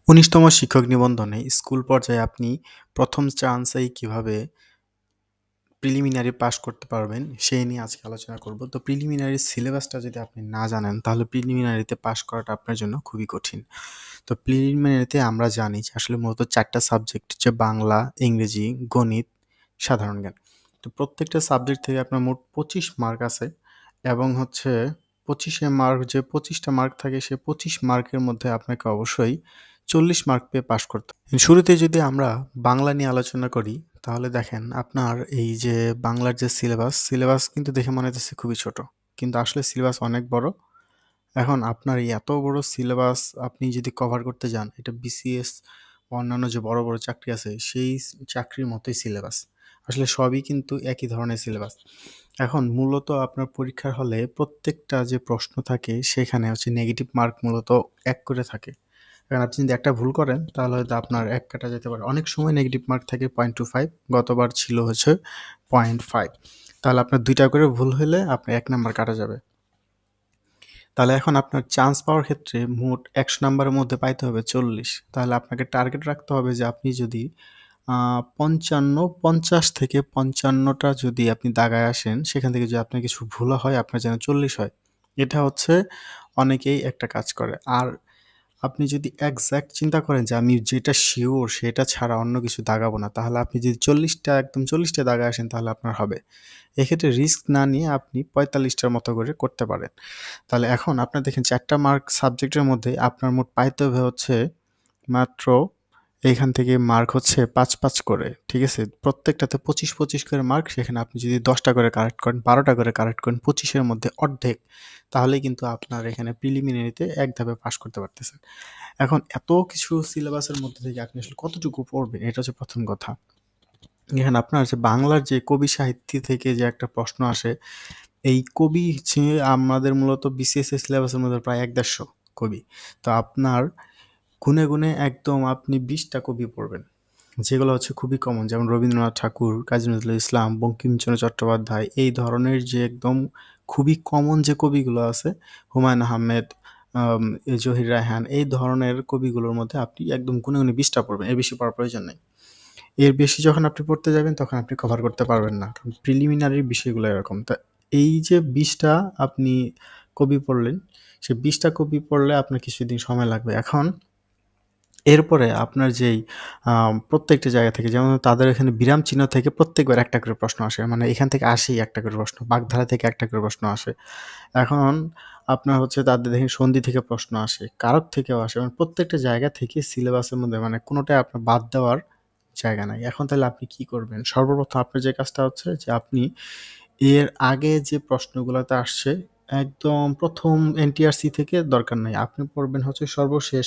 ১৯তম শিক্ষক নিবন্ধনে স্কুল পর্যায়ে আপনি প্রথম চান্সেই কিভাবে প্রিলিমিনারি পাস করতে পারবেন সেই নিয়ে আজকে আলোচনা করব। তো প্রিলিমিনারি সিলেবাসটা যদি আপনি না জানেন তাহলে প্রিলিমিনারিতে পাস করাটা আপনার জন্য খুবই কঠিন। তো প্রিলিমিনারিতে আমরা জানি যে আসলে মূলত ৪ টা সাবজেক্ট হচ্ছে বাংলা, ইংরেজি, গণিত, সাধারণ জ্ঞান। তো প্রত্যেকটা সাবজেক্ট থেকে আপনার মোট ২৫ মার্ক আছে এবং হচ্ছে ২৫ এ মার্ক যে ২৫ টা মার্ক থাকে সে ২৫ মার্কের মধ্যে আপনাকে অবশ্যই ৪০ মার্ক পেয়ে পাস করতে হবে। শুরুতে যদি আমরা বাংলা নিয়ে আলোচনা করি তাহলে দেখেন আপনার এই যে বাংলার যে সিলেবাস কিন্তু দেখে মনে হচ্ছে খুবই ছোট। কিন্তু আসলে সিলেবাস অনেক বড়। এখন আপনার এই এত বড় সিলেবাস আপনি যদি কভার করতে যান, এটা বিসিএস বা অন্যান্য যে বড় বড় চাকরি আছে সেই চাকরির মতোই সিলেবাস। আসলে সবই কিন্তু একই ধরনের সিলেবাস। এখন মূলত আপনার পরীক্ষার হলে প্রত্যেকটা যে প্রশ্ন থাকে সেখানে হচ্ছে নেগেটিভ মার্ক মূলত ১ করে থাকে। কারণ আপনি যদি একটা ভুল করেন তাহলে হয়তো আপনার ১ কাটা যেতে পারে। অনেক সময় নেগেটিভ মার্ক থাকে 0.25, গতবার ছিল হচ্ছে 0.5। তাহলে আপনার ২ টা করে ভুল হলে আপনার ১ নাম্বার কাটা যাবে। তাহলে এখন আপনার চান্স পাওয়ার ক্ষেত্রে মোট ১০০ নাম্বারের মধ্যে পাইতে হবে ৪০। তাহলে আপনাকে টার্গেট রাখতে হবে যে আপনি যদি ৫০ থেকে ৫৫টা যদি আপনি দাগায় আসেন, সেখান থেকে যদি আপনার কিছু ভুলও হয় আপনার যেন ৪০ হয়। এটা হচ্ছে অনেকেই একটা কাজ করে। আর আপনি যদি এক্সাক্ট চিন্তা করেন যে আমি যেটা শিওর সেটা ছাড়া অন্য কিছু দাগাবো না, তাহলে আপনি যদি ৪০টা একদম ৪০টা দাগায় আসেন তাহলে আপনার হবে। এক্ষেত্রে রিস্ক না নিয়ে আপনি ৪৫টার মতো করে করতে পারেন। তাহলে এখন আপনার দেখেন ৪ টা মার্ক সাবজেক্টের মধ্যে আপনার মোট পাইতে হবে হচ্ছে মাত্র এইখান থেকে মার্ক হচ্ছে ৫ করে। ঠিক আছে? প্রত্যেকটাতে ২৫ করে মার্ক। সেখানে আপনি যদি ১০টা করে কারেক্ট করেন, ১২টা করে কারেক্ট করেন, ২৫ এর মধ্যে অর্ধেক, তাহলেই কিন্তু আপনার এখানে প্রিলিমিনারিতে এক ধাপে পাস করতে পারতেছেন। এখন এত কিছু সিলেবাসের মধ্যে থেকে আপনি আসলে কতটুকু পড়বেন? এটা হচ্ছে ১ম কথা। এখানে আপনার যে বাংলার যে কবি সাহিত্য থেকে যে একটা প্রশ্ন আসে, এই কবি হচ্ছে আমাদের মূলত বিসিএস সিলেবাসের মধ্যে প্রায় ১-১৫০ কবি। তো আপনার গুনে একদম আপনি ২০ টা কবি পড়বেন। যেগুলো হচ্ছে খুবই কমন, যেমন রবীন্দ্রনাথ ঠাকুর, কাজী নজরুল ইসলাম, বঙ্কিমচন্দ্র চট্টোপাধ্যায়, এই ধরনের যে একদম খুবই কমন যে কবিগুলো আছে, হুমায়ূন আহমেদ, জহির রায়হান, এই ধরনের কবিগুলোর মধ্যে আপনি একদম গুনে ২০ টা পড়বেন। এর বেশি পড়ার প্রয়োজন নেই। এর বেশি যখন আপনি পড়তে যাবেন তখন আপনি কভার করতে পারবেন না। কারণ প্রিলিমিনারির বিষয়গুলো এরকম। তা এই যে ২০ টা আপনি কবি পড়লেন, সেই ২০ টা কবি পড়লে আপনার কিছুদিন সময় লাগবে। এখন এরপরে আপনার যেই প্রত্যেকটা জায়গা থেকে, যেমন তাদের এখানে বিরাম চিহ্ন থেকে প্রত্যেকবার একটা করে প্রশ্ন আসে। মানে এখান থেকে আসেই একটা করে প্রশ্ন। বাগধারা থেকে একটা করে প্রশ্ন আসে। এখন আপনার হচ্ছে তাদের দেখেন সন্ধি থেকে প্রশ্ন আসে, কারক থেকেও আসে। মানে প্রত্যেকটা জায়গা থেকে সিলেবাসের মধ্যে মানে কোনোটাই আপনার বাদ দেওয়ার জায়গা নাই। এখন তাহলে আপনি কি করবেন? সর্বপ্রথম আপনার যে কাজটা হচ্ছে যে আপনি এর আগে যে প্রশ্নগুলাতে আসছে একদম ১ম এনটিআরসি থেকে দরকার নাই। আপনি পড়বেন হচ্ছে সর্বশেষ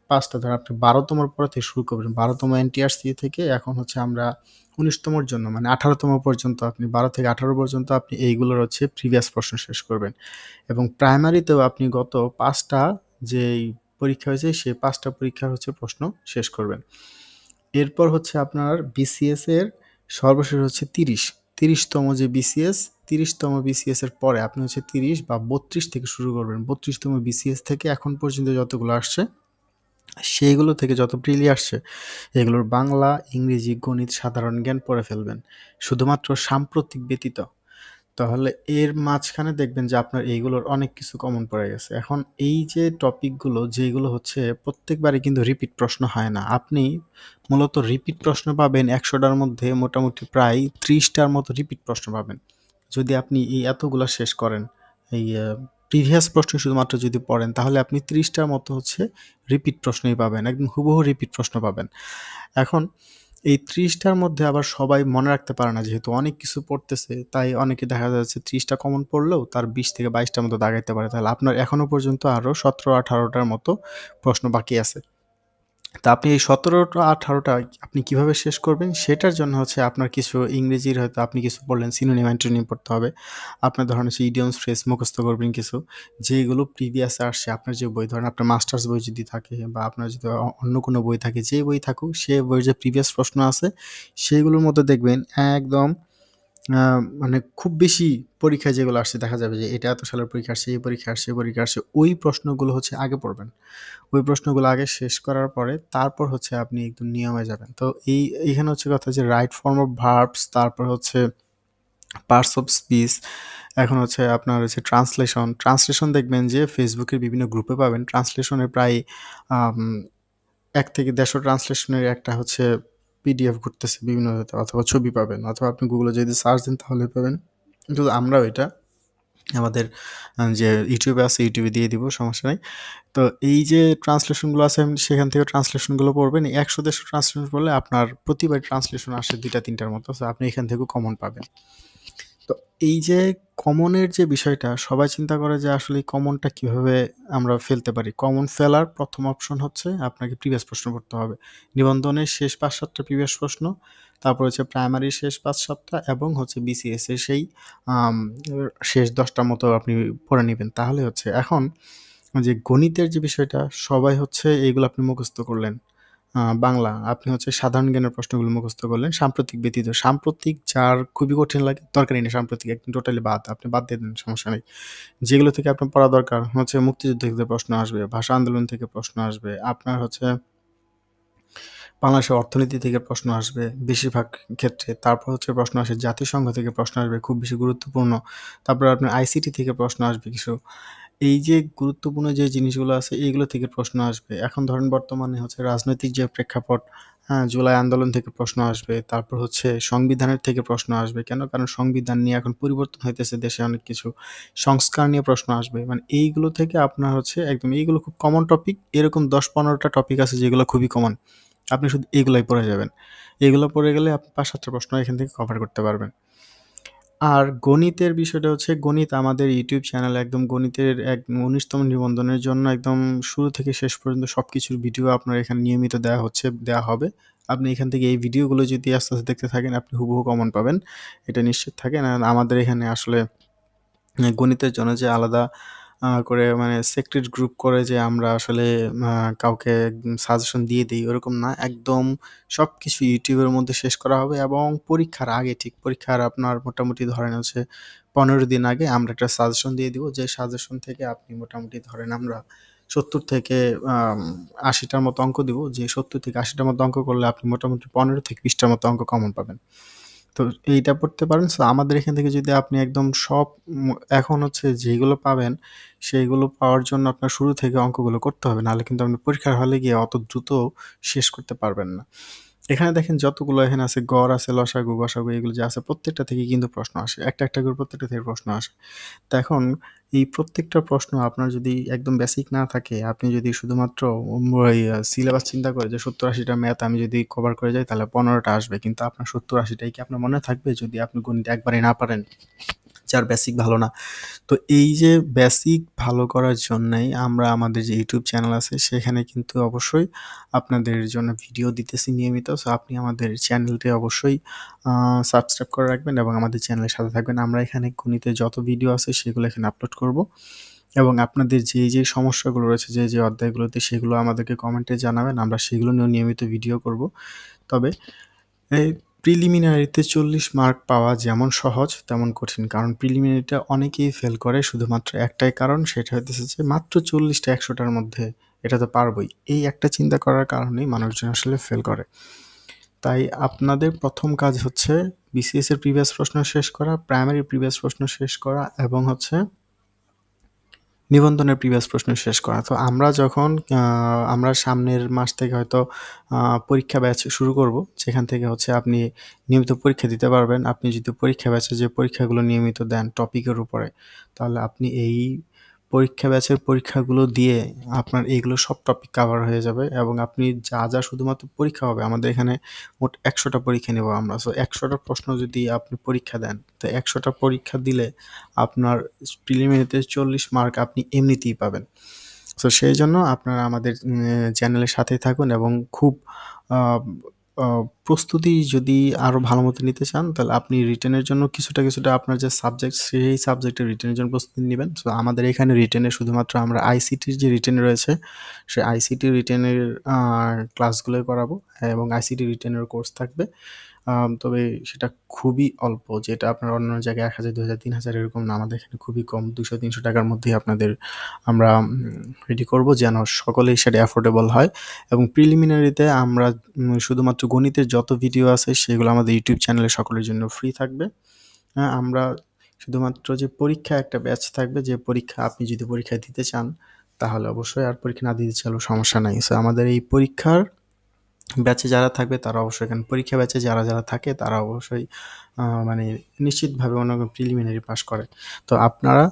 ৫ টা, ধরেন আপনি ১২ তম পড়া থেকে শুরু করবেন। ১২ তম এনটিআরসি থেকে এখন হচ্ছে আমরা ১৯ তমর জন্য মানে ১৮ তম পর্যন্ত, আপনি ১২ থেকে ১৮ পর্যন্ত আপনি এইগুলোর হচ্ছে প্রিভিয়াস প্রশ্ন শেষ করবেন। এবং প্রাইমারিতেও আপনি গত ৫ টা যেই পরীক্ষা হয়েছে সেই ৫ টা পরীক্ষার হচ্ছে প্রশ্ন শেষ করবেন। এরপর হচ্ছে আপনার বিসিএস এর সর্বশেষ হচ্ছে ৩০ তম যে বিসিএস, ৩০ তম বিসিএস এর পরে আপনি হচ্ছে ৩০ বা ৩২ থেকে শুরু করবেন। ৩২ তম বিসিএস থেকে এখন পর্যন্ত যতগুলো আসছে সেইগুলো থেকে যত প্রিলি আসছে এগুলোর বাংলা, ইংরেজি, গণিত, সাধারণ জ্ঞান পড়ে ফেলবেন। শুধুমাত্র সাম্প্রতিক ব্যতীত। তাহলে এর মাঝখানে দেখবেন যে আপনার এইগুলোর অনেক কিছু কমন পড়ে গেছে। এখন এই যে টপিকগুলো যেগুলো হচ্ছে প্রত্যেকবারই কিন্তু রিপিট প্রশ্ন হয় না। আপনি মূলত রিপিট প্রশ্ন পাবেন ১০০টার মধ্যে মোটামুটি প্রায় ৩০টার মতো রিপিট প্রশ্ন পাবেন। যদি আপনি এই এতগুলা শেষ করেন, এই প্রিভিয়াস প্রশ্ন শুধুমাত্র যদি পড়েন তাহলে আপনি ৩০টার মতো হচ্ছে রিপিট প্রশ্নই পাবেন। একদম হুবহু রিপিট প্রশ্ন পাবেন। এখন এই ৩০টার মধ্যে আবার সবাই মনে রাখতে পারে না, যেহেতু অনেক কিছু পড়তেছে তাই অনেকে দেখা যাচ্ছে ৩০টা কমন পড়লেও তার ২০ থেকে ২২টার মতো দাগাইতে পারে। তাহলে আপনার এখনো পর্যন্ত আরও ১৭-১৮টার মতো প্রশ্ন বাকি আছে। তা আপনি এই ১৭টা-১৮টা আপনি কিভাবে শেষ করবেন সেটার জন্য হচ্ছে আপনার কিছু ইংরেজির হয়তো আপনি কিছু পড়লেন, সিনোনিম অ্যান্টোনিম পড়তে হবে। আপনার ধরেন হচ্ছে ইডিয়মস ফ্রেজ মুখস্থ করবেন কিছু, যেগুলো প্রিভিয়াসে আসছে। আপনার যে বই, ধরেন আপনার মাস্টার্স বই যদি থাকে বা আপনার যদি অন্য কোনো বই থাকে, যে বই থাকুক সে বইয়ের যে প্রিভিয়াস প্রশ্ন আছে সেগুলোর মধ্যে দেখবেন একদম আ মানে খুব বেশি পরীক্ষায় যেগুলো আসছে দেখা যাবে যে এটা এত সালের পরীক্ষা আসছে, এই পরীক্ষা আসছে, এই পরীক্ষা আসছে। ওই প্রশ্নগুলো হচ্ছে আগে পড়বেন। ওই প্রশ্নগুলো আগে শেষ করার পরে তারপর হচ্ছে আপনি একদম নিয়মে যাবেন। তো এইখানে হচ্ছে কথা যে রাইট ফর্ম অফ ভার্বস, তারপর হচ্ছে পার্টস অফ স্পিচ, এখন হচ্ছে আপনার হচ্ছে ট্রান্সলেশন। ট্রান্সলেশন দেখবেন যে ফেসবুকের বিভিন্ন গ্রুপে পাবেন। ট্রান্সলেশনের প্রায় আম ১ থেকে ১৫০ ট্রান্সলেশনের একটা হচ্ছে পিডিএফ ঘুরতেছে বিভিন্ন ইয়েতে, অথবা ছবি পাবেন, অথবা আপনি গুগলে যদি সার্চ দেন তাহলে পাবেন। কিন্তু আমরাও এটা আমাদের যে ইউটিউবে আছে ইউটিউবে দিয়ে দিব, সমস্যা নাই। তো এই যে ট্রান্সলেশনগুলো আছে সেখান থেকে ট্রান্সলেশনগুলো পড়বেন। ১০০-১৫০ ট্রান্সলেশন পড়লে আপনার প্রতিবার ট্রান্সলেশন আসে ২ টা ৩ টার মতো। সো আপনি এখান থেকেও কমন পাবেন। তো এই যে কমনের যে বিষয়টা, সবাই চিন্তা করে যে আসলে এই কমনটা কিভাবে আমরা ফেলতে পারি। কমন ফেলার ১ম অপশন হচ্ছে আপনাকে প্রিভিয়াস প্রশ্ন পড়তে হবে। নিবন্ধনের শেষ ৫-৭ টা প্রিভিয়াস প্রশ্ন, তারপর হচ্ছে প্রাইমারির শেষ ৫-৭ টা, এবং হচ্ছে বিসিএস এর সেই আম শেষ ১০ টার মতো আপনি পড়ে নিবেন। তাহলে হচ্ছে এখন যে গণিতের যে বিষয়টা, সবাই হচ্ছে এইগুলো আপনি মুখস্থ করলেন। বাংলা আপনি হচ্ছে সাধারণ জ্ঞানের প্রশ্নগুলো মুখস্থ করলেন। সাম্প্রতিক ব্যতীত। সাম্প্রতিক যার খুবই কঠিন লাগে, দরকারই নেই সাম্প্রতিক, একদম টোটালি বাদ। আপনি বাদ দিয়ে দেন, সমস্যা নেই। যেগুলো থেকে আপনার পড়া দরকার হচ্ছে মুক্তিযুদ্ধ থেকে প্রশ্ন আসবে, ভাষা আন্দোলন থেকে প্রশ্ন আসবে, আপনার হচ্ছে বাংলাদেশের অর্থনীতি থেকে প্রশ্ন আসবে বেশিরভাগ ক্ষেত্রে। তারপর হচ্ছে প্রশ্ন আসে জাতিসংঘ থেকে প্রশ্ন আসবে, খুব বেশি গুরুত্বপূর্ণ। তারপর আপনার আইসিটি থেকে প্রশ্ন আসবে কিছু। এই যে গুরুত্বপূর্ণ যে জিনিসগুলো আছে এইগুলো থেকে প্রশ্ন আসবে। এখন ধরেন বর্তমানে হচ্ছে রাজনৈতিক যে প্রেক্ষাপট, হ্যাঁ? জুলাই আন্দোলন থেকে প্রশ্ন আসবে। তারপর হচ্ছে সংবিধানের থেকে প্রশ্ন আসবে। কেন? কারণ সংবিধান নিয়ে এখন পরিবর্তন হইতেছে দেশে অনেক কিছু। সংস্কার নিয়ে প্রশ্ন আসবে। মানে এইগুলো থেকে আপনার হচ্ছে একদম এইগুলো খুব কমন টপিক। এরকম ১০-১৫ টা টপিক আছে যেগুলো খুবই কমন। আপনি শুধু এগুলাই পড়ে যাবেন। এগুলো পড়ে গেলে আপনি ৫-৭ টা প্রশ্ন এখান থেকে কভার করতে পারবেন। আর গণিতের বিষয়টা হচ্ছে গণিত আমাদের ইউটিউব চ্যানেলে একদম গণিতের ১৯তম নিবন্ধনের জন্য একদম শুরু থেকে শেষ পর্যন্ত সবকিছুর ভিডিও আপনার এখানে নিয়মিত দেওয়া হবে। আপনি এখান থেকে এই ভিডিওগুলো যদি আস্তে, আস্তে দেখতে থাকেন আপনি হুবহু কমন পাবেন। এটা নিশ্চিত থাকেন। আর আমাদের এখানে আসলে গণিতের জন্য যে আলাদা করে মানে সেক্রেট গ্রুপ করে যে আমরা আসলে আ কাউকে সাজেশন দিয়ে দেই ওরকম না। একদম সবকিছু ইউটিউবের মধ্যে শেষ করা হবে, এবং পরীক্ষার আগে, ঠিক পরীক্ষার আপনার মোটামুটি ধরেন হচ্ছে ১৫ দিন আগে আমরা একটা সাজেশন দিয়ে দিব। যে সাজেশন থেকে আপনি মোটামুটি ধরেন আমরা ৭০ থেকে আম ৮০ টার মতো অঙ্ক দিব। যে ৭০ থেকে ৮০ টার মতো অঙ্ক করলে আপনি মোটামুটি ১৫ থেকে ২০ টার মতো অঙ্ক কমন পাবেন। তো এইটা পড়তে পারেন। সো আমাদের এখান থেকে যদি আপনি একদম সব এখন হচ্ছে যেগুলো পাবেন, সেইগুলো পাওয়ার জন্য আপনার শুরু থেকে অঙ্কগুলো করতে হবে। নাহলে কিন্তু আপনি পরীক্ষার হলে গিয়ে অত দ্রুত শেষ করতে পারবেন না। এখানে দেখেন যতগুলো এখানে আছে, গড় আছে, লসাগু, গসাগু এগুলো যে আছে প্রত্যেকটা থেকেই কিন্তু প্রশ্ন আসে। একটা, একটা করে প্রত্যেকটা থেকে প্রশ্ন আসে। তো এখন এই প্রত্যেকটা প্রশ্ন আপনার যদি একদম বেসিক না থাকে, আপনি যদি শুধুমাত্র ওই সিলেবাস চিন্তা করে যে ৭০-৮০ টা ম্যাথ আমি যদি কভার করে যাই তাহলে ১৫ টা আসবে। কিন্তু আপনার ৭০-৮০ টাই কি আপনার মনে থাকবে যদি আপনি গণিত একবারেই না পারেন? যার বেসিক ভালো না। তো এই যে বেসিক ভালো করার জন্যই আমরা আমাদের যে ইউটিউব চ্যানেল আছে সেখানে কিন্তু অবশ্যই আপনাদের জন্য ভিডিও দিতেছি নিয়মিত। সো আপনি আমাদের চ্যানেলটি অবশ্যই সাবস্ক্রাইব করে রাখবেন এবং আমাদের চ্যানেলের সাথে থাকবেন। আমরা এখানে গণিতের যত ভিডিও আছে সেগুলো এখানে আপলোড করব, এবং আপনাদের যে সমস্যাগুলো রয়েছে যে অধ্যায়গুলোতে সেগুলো আমাদেরকে কমেন্টে জানাবেন। আমরা সেগুলো নিয়েও নিয়মিত ভিডিও করব। তবে এই প্রিলিমিনারিতে ৪০ মার্ক পাওয়া যেমন সহজ তেমন কঠিন। কারণ প্রিলিমিনারিটা অনেকেই ফেল করে শুধুমাত্র একটাই কারণ, সেটা হইতেছে যে মাত্র ৪০ টা ১০০ টার মধ্যে এটা তো পারবই। এই একটা চিন্তা করার কারণেই মানুষজন আসলে ফেল করে। তাই আপনাদের ১ম কাজ হচ্ছে বিসিএস এর প্রিভিয়াস প্রশ্ন শেষ করা, প্রাইমারির প্রিভিয়াস প্রশ্ন শেষ করা, এবং হচ্ছে নিবন্ধনের প্রিভিয়াস প্রশ্ন শেষ করা। তো আমরা যখন আমরা সামনের মাস থেকে হয়তো আ পরীক্ষা ব্যাচ শুরু করব। যেখান থেকে হচ্ছে আপনি নিয়মিত পরীক্ষা দিতে পারবেন। আপনি যদি পরীক্ষা ব্যাচে যে পরীক্ষাগুলো নিয়মিত দেন টপিকের উপরে, তাহলে আপনি এই পরীক্ষা ব্যাচের পরীক্ষাগুলো দিয়ে আপনার এইগুলো সব টপিক কাভার হয়ে যাবে, এবং আপনি যা শুধুমাত্র পরীক্ষা হবে আমাদের এখানে মোট ১০০ টা পরীক্ষা নেব আমরা। সো ১০০ টা প্রশ্ন যদি আপনি পরীক্ষা দেন, তো ১০০ টা পরীক্ষা দিলে আপনার প্রিলিমিনারিতে ৪০ মার্ক আপনি এমনিতেই পাবেন। সো সেইজন্য আপনারা আমাদের চ্যানেলের সাথেই থাকুন, এবং খুব আ আ প্রস্তুতি যদি আরো ভালো মতো নিতে চান তাহলে আপনি রিটেনের জন্য কিছুটা আপনার যে সাবজেক্ট সেই সাবজেক্টের রিটেনের জন্য প্রস্তুতি নিবেন। সো আমাদের এখানে রিটেনে শুধুমাত্র আমরা আইসিটির যে রিটেন রয়েছে, সেই আইসিটি রিটেনের আ ক্লাসগুলোই করাবো, এবং আইসিটি রিটেনের কোর্স থাকবে। তবে সেটা খুবই অল্প, যেটা আপনার অন্যান্য জায়গায় ১,০০০, ২,০০০, ৩,০০০ এরকম না। আমাদের এখানে খুবই কম। ৳২০০-৩০০ টাকার মধ্যেই আপনাদের আমরা রেডি করব যেন সকলেই সেটা অ্যাফোর্ডেবল হয়। এবং প্রিলিমিনারিতে আমরা শুধুমাত্র গণিতের যত ভিডিও আছে সেগুলো আমাদের ইউটিউব চ্যানেলে সকলের জন্য ফ্রি থাকবে। আমরা শুধুমাত্র যে পরীক্ষা একটা ব্যাচ থাকবে, যে পরীক্ষা আপনি যদি পরীক্ষা দিতে চান তাহলে অবশ্যই, আর পরীক্ষা না দিতে চাইলেও সমস্যা নাই। সো আমাদের এই পরীক্ষার ব্যাচে যারা থাকবে তারা অবশ্যই এখানে, পরীক্ষা ব্যাচে যারা থাকে তারা অবশ্যই মানে নিশ্চিতভাবে মনে করেন প্রিলিমিনারি পাস করে। তো আপনারা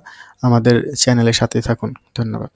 আমাদের চ্যানেলের সাথেই থাকুন। ধন্যবাদ।